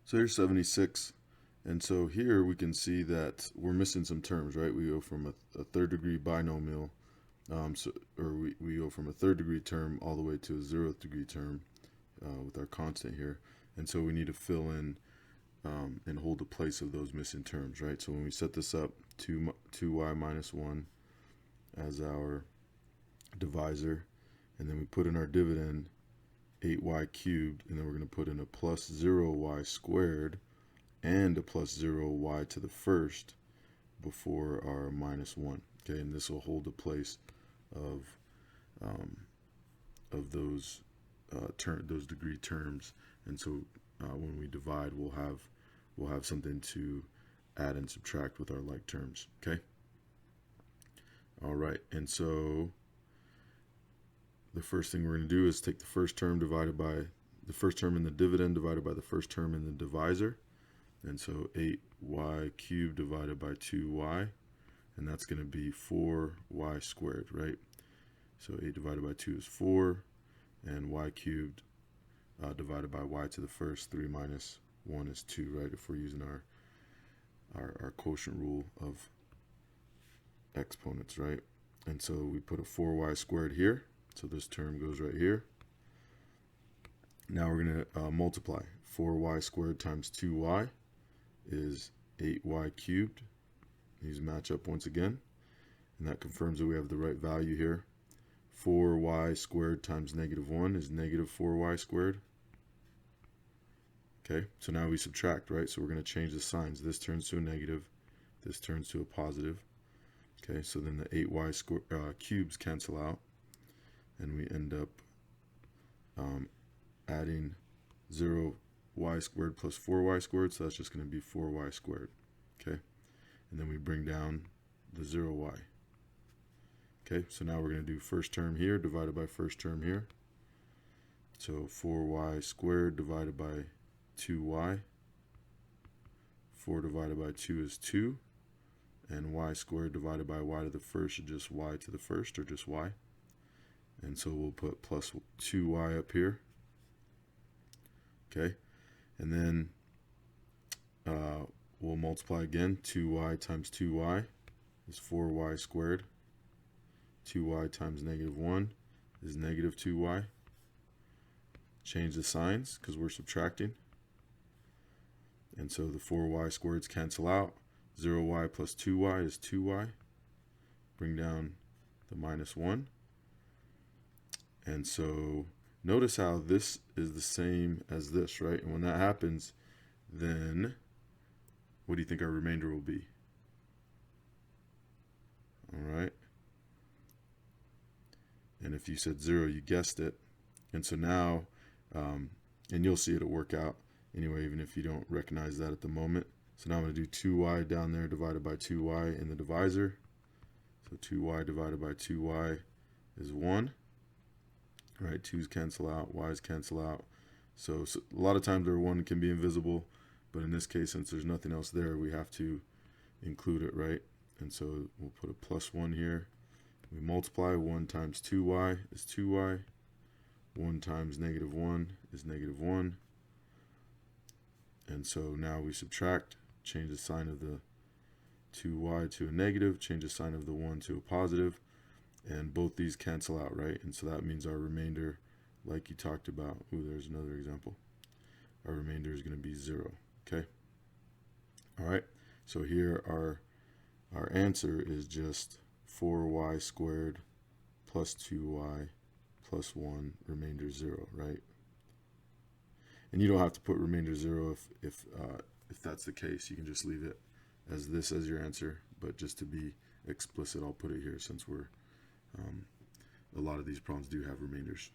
So here's 76. And so here we can see that we're missing some terms, right? We go from a third degree binomial, we go from a third degree term all the way to a 0th degree term with our constant here. And so we need to fill in and hold the place of those missing terms, right? So when we set this up, 2y minus 1 as our divisor, and then we put in our dividend, 8y cubed, and then we're going to put in a plus 0y squared and a plus 0y to the first before our minus 1. Okay, and this will hold the place of those those degree terms. And so when we divide, we'll have something to add and subtract with our like terms. Okay. All right, and so the first thing we're going to do is take the first term divided by the first term in the dividend divided by the first term in the divisor. And so 8y cubed divided by 2y, and that's going to be 4y squared, right? So 8 divided by 2 is 4, and y cubed divided by y to the first, 3 minus 1 is 2, right? If we're using our quotient rule of exponents, right? And so we put a 4y squared here, so this term goes right here. Now we're going to multiply. 4y squared times 2y is 8y cubed. These match up once again, and that confirms that we have the right value here. 4y squared times negative 1 is negative 4y squared. Okay, so now we subtract, right? So we're going to change the signs. This turns to a negative, this turns to a positive. Okay, so then the 8y cubes cancel out, and we end up adding 0y squared plus 4y squared, so that's just going to be 4y squared. Okay, and then we bring down the 0y. Okay, so now we're going to do first term here divided by first term here. So 4y squared divided by 2y. 4 divided by 2 is 2. And y squared divided by y to the first is just y to the first, or just y. And so we'll put plus 2y up here. Okay, and then we'll multiply again. 2y times 2y is 4y squared. 2y times negative 1 is negative 2y. Change the signs because we're subtracting. And so the 4y squareds cancel out. 0y plus 2y is 2y. Bring down the minus 1. And so notice how this is the same as this, right? And when that happens, then what do you think our remainder will be? All right. And if you said 0, you guessed it. And so now, and you'll see it'll work out anyway, even if you don't recognize that at the moment. So now I'm going to do 2y down there divided by 2y in the divisor. So 2y divided by 2y is 1. Right, 2's cancel out, y's cancel out. So a lot of times our 1 can be invisible, but in this case, since there's nothing else there, we have to include it, right? And so we'll put a plus 1 here. We multiply. 1 times 2y is 2y. 1 times negative 1 is negative 1. And so now we subtract, change the sign of the 2y to a negative, change the sign of the 1 to a positive, and both these cancel out, right? And so that means our remainder, like you talked about, there's another example. Our remainder is going to be 0, okay? All right, so here our answer is just 4y squared plus 2y plus 1, remainder 0, right? And you don't have to put remainder 0 if that's the case. You can just leave it as this as your answer, but just to be explicit, I'll put it here since we're a lot of these problems do have remainders.